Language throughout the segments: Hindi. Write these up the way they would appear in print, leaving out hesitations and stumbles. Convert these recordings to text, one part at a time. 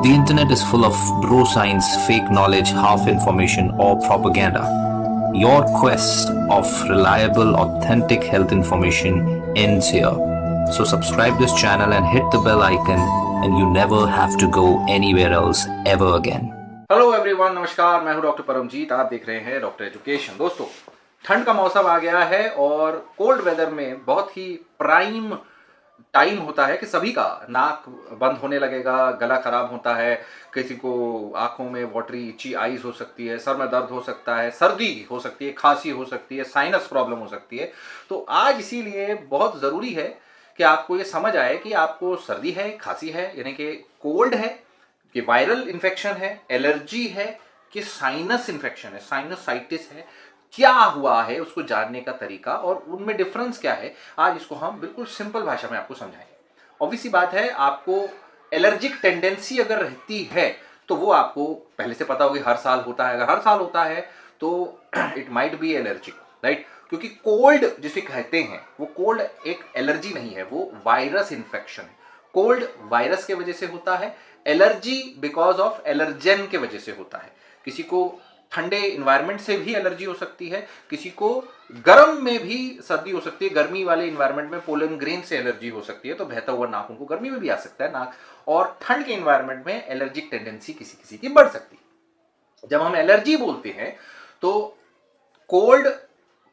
The internet is full of bro science, fake knowledge, half information, or propaganda. Your quest of reliable, authentic health information ends here. So subscribe this channel and hit the bell icon, and you never have to go anywhere else ever again. Hello everyone, नमस्कार। मैं हूं डॉक्टर परमजीत। आप देख रहे हैं डॉक्टर एजुकेशन। दोस्तों, ठंड का मौसम आ गया है और कोल्ड वेदर में बहुत ही प्राइम टाइम होता है कि सभी का नाक बंद होने लगेगा, गला खराब होता है, किसी को आंखों में वाटरी इची आईज हो सकती है, सर में दर्द हो सकता है, सर्दी हो सकती है, खांसी हो सकती है, साइनस प्रॉब्लम हो सकती है। तो आज इसीलिए बहुत ज़रूरी है कि आपको ये समझ आए कि आपको सर्दी है, खांसी है यानी कि कोल्ड है, कि वायरल इन्फेक्शन है, एलर्जी है, कि साइनस इन्फेक्शन है, साइनसाइटिस है, क्या हुआ है उसको जानने का तरीका और उनमें डिफरेंस क्या है, आज इसको हम बिल्कुल सिंपल भाषा में आपको समझाएंगे। ऑब्वियस सी बात है, आपको एलर्जिक टेंडेंसी अगर रहती है तो वो आपको पहले से पता होगी, हर साल होता है। अगर हर साल होता है तो it might be allergic, right? क्योंकि कोल्ड जिसे कहते हैं वो कोल्ड एक एलर्जी नहीं है, वो वायरस इन्फेक्शन है। कोल्ड वायरस के वजह से होता है, एलर्जी बिकॉज ऑफ एलर्जेन के वजह से होता है। किसी को ठंडे इन्वायरमेंट से भी एलर्जी हो सकती है, किसी को गर्म में भी सर्दी हो सकती है, गर्मी वाले इन्वायरमेंट में पोलन ग्रेन से एलर्जी हो सकती है, तो बहता हुआ नाक उनको गर्मी में भी आ सकता है नाक। और ठंड के इन्वायरमेंट में एलर्जिक टेंडेंसी किसी किसी की बढ़ सकती है। जब हम एलर्जी बोलते हैं तो cold,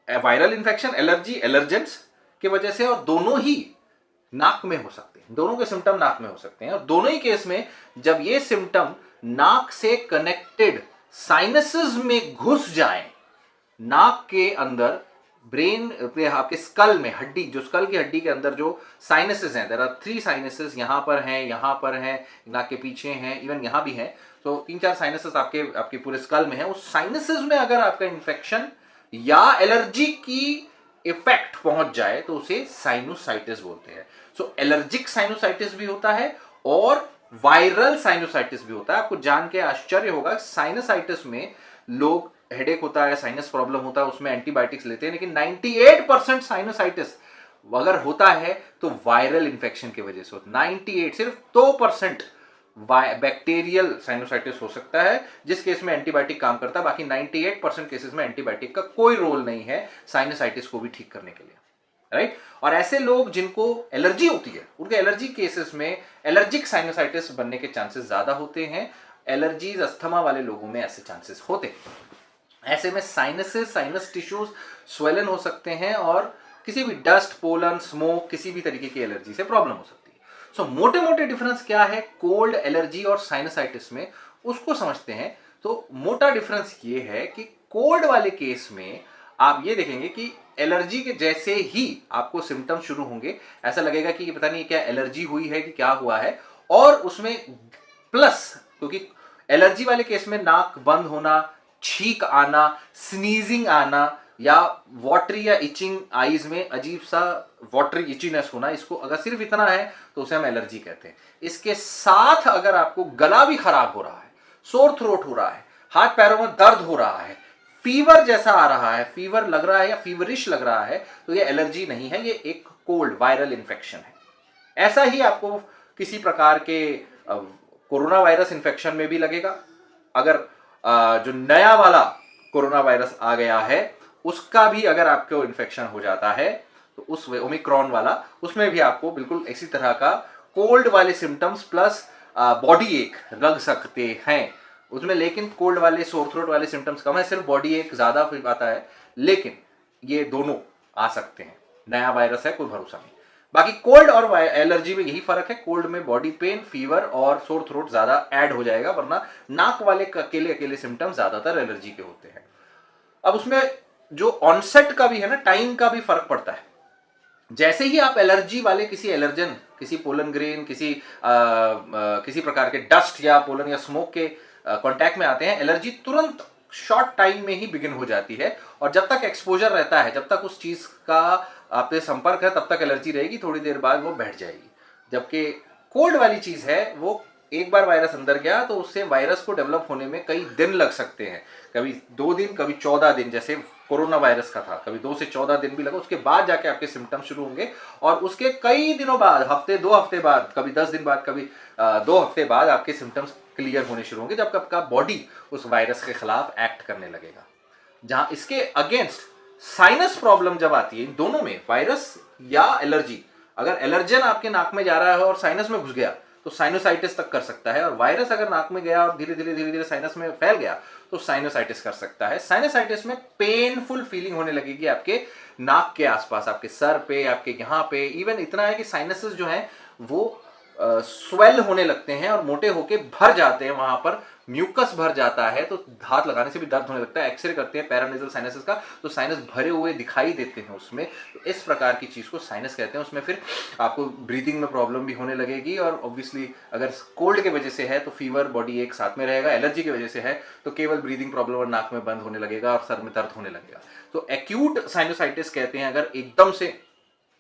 viral infection, allergy, allergens की वजह से, और दोनों ही नाक में हो सकते हैं, दोनों के सिम्टम नाक में हो सकते हैं। और दोनों ही केस में जब ये सिम्टम नाक से कनेक्टेड साइनसेस में घुस जाएं, नाक के अंदर ब्रेन पे, आपके स्कल में, हड्डी, जो स्कल की हड्डी के अंदर जो साइनसेस हैं, देयर आर 3 साइनसेस, यहां पर हैं, यहां पर हैं, नाक के पीछे हैं, इवन यहां भी हैं। तो 3-4 साइनसेस आपके पूरे स्कल में है। उस साइनसेस में अगर आपका इंफेक्शन या एलर्जी की इफेक्ट पहुंच जाए तो उसे साइनोसाइटिस बोलते हैं। सो एलर्जिक साइनोसाइटिस भी होता है और वायरल साइनोसाइटिस भी होता है। आपको जान के आश्चर्य होगा, साइनोसाइटिस में लोग, हेडेक होता है, साइनस प्रॉब्लम होता है, उसमें एंटीबायोटिक्स लेते हैं, लेकिन 98% साइनोसाइटिस अगर होता है तो वायरल इंफेक्शन की वजह से होता है। 98, सिर्फ 2% बैक्टीरियल साइनोसाइटिस हो सकता है, जिस केस में एंटीबायोटिक काम करता है। बाकी 98% केसेस में एंटीबायोटिक का कोई रोल नहीं है साइनोसाइटिस को भी ठीक करने के लिए, राइट? और ऐसे लोग जिनको एलर्जी होती है, उनके एलर्जी केसेस में एलर्जिक साइनोसाइटिस बनने के चांसेस ज्यादा होते हैं। एलर्जीज, अस्थमा वाले लोगों में ऐसे चांसेस होते हैं। ऐसे में साइनसेस, साइनस टिश्यूज स्वेलन हो सकते हैं और किसी भी डस्ट, पोलन, स्मोक, किसी भी तरीके की एलर्जी से प्रॉब्लम हो सकती है। सो मोटे मोटे डिफरेंस क्या है कोल्ड, एलर्जी और साइनसाइटिस में, उसको समझते हैं। तो मोटा डिफरेंस ये है कि कोल्ड वाले केस में आप ये देखेंगे कि एलर्जी के जैसे ही आपको सिम्टम्स शुरू होंगे, ऐसा लगेगा कि पता नहीं क्या एलर्जी हुई है कि क्या हुआ है। और उसमें प्लस, क्योंकि एलर्जी वाले केस में नाक बंद होना, छींक आना, स्नीजिंग आना, या वाटरी या इचिंग आईज में अजीब सा वाटरी इचीनेस होना, इसको अगर सिर्फ इतना है तो उसे हम एलर्जी कहते हैं। इसके साथ अगर आपको गला भी खराब हो रहा है, सोर थ्रोट हो रहा है, हाथ पैरों में दर्द हो रहा है, फीवर जैसा आ रहा है, फीवर लग रहा है या फीवरिश लग रहा है, तो ये एलर्जी नहीं है, ये एक कोल्ड वायरल इन्फेक्शन है। ऐसा ही आपको किसी प्रकार के कोरोना वायरस इन्फेक्शन में भी लगेगा। अगर जो नया वाला कोरोना वायरस आ गया है उसका भी अगर आपको इन्फेक्शन हो जाता है तो उस ओमिक्रॉन वाला, उसमें भी आपको बिल्कुल इसी तरह का कोल्ड वाले सिम्टम्स प्लस बॉडी एक लग सकते हैं उसमें। लेकिन कोल्ड वाले, सोर थ्रोट वाले सिम्टम्स कम है, सिर्फ बॉडी एक ज्यादा आता है, लेकिन ये दोनों आ सकते हैं। नया वायरस है, कोई भरोसा नहीं। बाकी कोल्ड और एलर्जी में यही फर्क है, कोल्ड में बॉडी पेन, फीवर और सोर थ्रोट ज्यादा ऐड हो जाएगा, वरना नाक वाले अकेले अकेले सिम्टम्स ज्यादातर एलर्जी के होते हैं। अब उसमें जो ऑनसेट का भी है ना, टाइम का भी फर्क पड़ता है। जैसे ही आप एलर्जी वाले किसी एलर्जन, किसी पोलन ग्रेन, किसी प्रकार के डस्ट या पोलन या स्मोक के कांटेक्ट में आते हैं, एलर्जी तुरंत शॉर्ट टाइम में ही बिगिन हो जाती है। और जब तक एक्सपोजर रहता है, जब तक उस चीज का आपसे संपर्क है, तब तक एलर्जी रहेगी, थोड़ी देर बाद वो बैठ जाएगी। जबकि कोल्ड वाली चीज है, वो एक बार वायरस अंदर गया तो उससे वायरस को डेवलप होने में कई दिन लग सकते हैं, कभी 2 दिन, कभी 14 दिन। जैसे कोरोना वायरस का था, कभी 2 से 14 दिन भी लगा, उसके बाद जाके आपके सिम्टम्स शुरू होंगे और उसके कई दिनों बाद, हफ्ते 2 हफ्ते बाद, कभी 10 दिन बाद, कभी 2 हफ्ते बाद आपके सिम्टम्स क्लियर होने शुरू होंगे जब आपका बॉडी उस वायरस के खिलाफ एक्ट करने लगेगा। जहां इसके अगेंस्ट साइनस प्रॉब्लम जब आती है, इन दोनों में वायरस या एलर्जी, अगर एलर्जन आपके नाक में जा रहा है और साइनस में घुस गया तो साइनोसाइटिस तक कर सकता है, और वायरस अगर नाक में गया और धीरे धीरे साइनस में फैल गया तो साइनोसाइटिस कर सकता है। साइनोसाइटिस में पेनफुल फीलिंग होने लगेगी आपके नाक के आसपास, आपके सर पे, आपके यहाँ पे, इवन इतना है कि साइनसेस जो हैं वो स्वेल होने लगते हैं और मोटे होके भर जाते हैं, वहां पर म्यूकस भर जाता है, तो हाथ लगाने से भी दर्द होने लगता है। एक्सरे करते हैं पैरानेजल साइनसेस का तो साइनस भरे हुए दिखाई देते हैं उसमें, तो इस प्रकार की चीज को साइनस कहते हैं। उसमें फिर आपको ब्रीदिंग में प्रॉब्लम भी होने लगेगी, और ऑब्वियसली अगर कोल्ड के वजह से है तो फीवर, बॉडी एक साथ में रहेगा, एलर्जी की वजह से है तो केवल ब्रीदिंग प्रॉब्लम और नाक में बंद होने लगेगा और सर में दर्द होने लगेगा। तो एक्यूट साइनोसाइटिस कहते हैं अगर एकदम से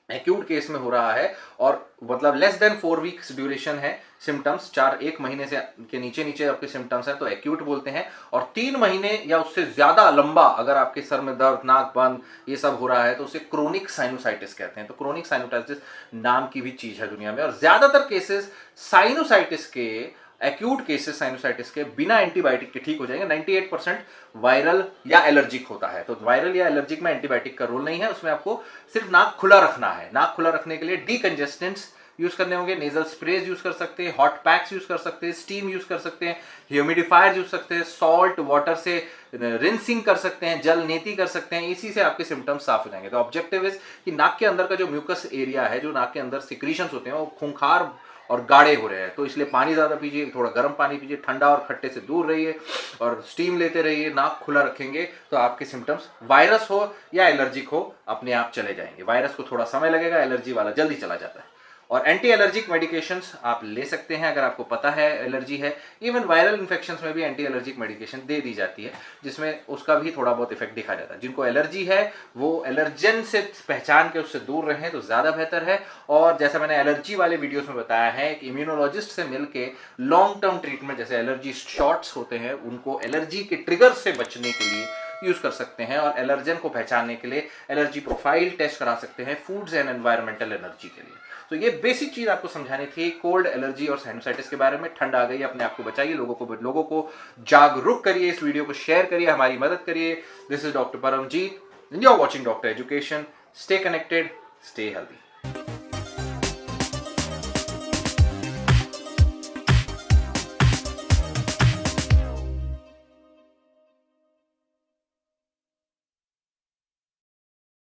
एक्यूट केस में हो रहा है और मतलब लेस देन 4 वीक्स ड्यूरेशन है सिम्टम्स, 1 महीने से के नीचे आपके सिम्टम्स हैं तो एक्यूट बोलते हैं, और 3 महीने या उससे ज्यादा लंबा अगर आपके सर में दर्द, नाक बंद, ये सब हो रहा है तो उसे क्रोनिक साइनोसाइटिस कहते हैं। तो क्रोनिक साइनोसाइटिस नाम की भी चीज है दुनिया में, और ज्यादातर केसेस साइनोसाइटिस के, एक्यूट केसेस साइनोसाइटिस के बिना एंटीबायोटिक के ठीक हो जाएंगे। 98% वायरल या एलर्जिक होता है, तो वायरल या एलर्जिक में एंटीबायोटिक का रोल नहीं है, उसमें आपको सिर्फ नाक खुला रखना है। नाक खुला रखने के लिए डीकंजेस्टेंट्स यूज करने होंगे, नेजल स्प्रेज यूज कर सकते हैं, हॉट पैक्स यूज कर सकते हैं, स्टीम यूज कर सकते हैं, ह्यूमिडिफायर यूज सकते हैं, सॉल्ट वाटर से रिंसिंग कर सकते हैं, जल नेती कर सकते हैं, इसी से आपके सिम्टम्स साफ हो जाएंगे। तो ऑब्जेक्टिव इज कि नाक के अंदर का जो म्यूकस एरिया है, जो नाक के अंदर सिक्रीशंस होते हैं, वो खूंखार और गाढ़े हो रहे हैं, तो इसलिए पानी ज्यादा पीजिए, थोड़ा गर्म पानी पीजिए, ठंडा और खट्टे से दूर रहिए और स्टीम लेते रहिए। नाक खुला रखेंगे तो आपके सिम्टम्स, वायरस हो या एलर्जिक हो, अपने आप चले जाएंगे। वायरस को थोड़ा समय लगेगा, एलर्जी वाला जल्दी चला जाता है। और एंटी एलर्जिक मेडिकेशंस आप ले सकते हैं अगर आपको पता है एलर्जी है। इवन वायरल इन्फेक्शंस में भी एंटी एलर्जिक मेडिकेशन दे दी जाती है, जिसमें उसका भी थोड़ा बहुत इफेक्ट दिखा जाता है। जिनको एलर्जी है वो एलर्जन से पहचान के उससे दूर रहें तो ज़्यादा बेहतर है। और जैसा मैंने एलर्जी वाले वीडियोस में बताया है कि इम्यूनोलॉजिस्ट से मिलके लॉन्ग टर्म ट्रीटमेंट, जैसे एलर्जी शॉट्स होते हैं, उनको एलर्जी के ट्रिगर से बचने के लिए यूज कर सकते हैं, और एलर्जन को पहचानने के लिए एलर्जी प्रोफाइल टेस्ट करा सकते हैं फूड्स एंड एनवायरमेंटल एनर्जी के लिए। तो ये बेसिक चीज आपको समझानी थी कोल्ड, एलर्जी और साइनोसाइटिस के बारे में। ठंड आ गई, अपने आप को बचाइए, लोगों को जागरूक करिए, इस वीडियो को शेयर करिए, हमारी मदद करिए। This is doctor Paramjeet, you are watching doctor education. Stay connected, stay healthy.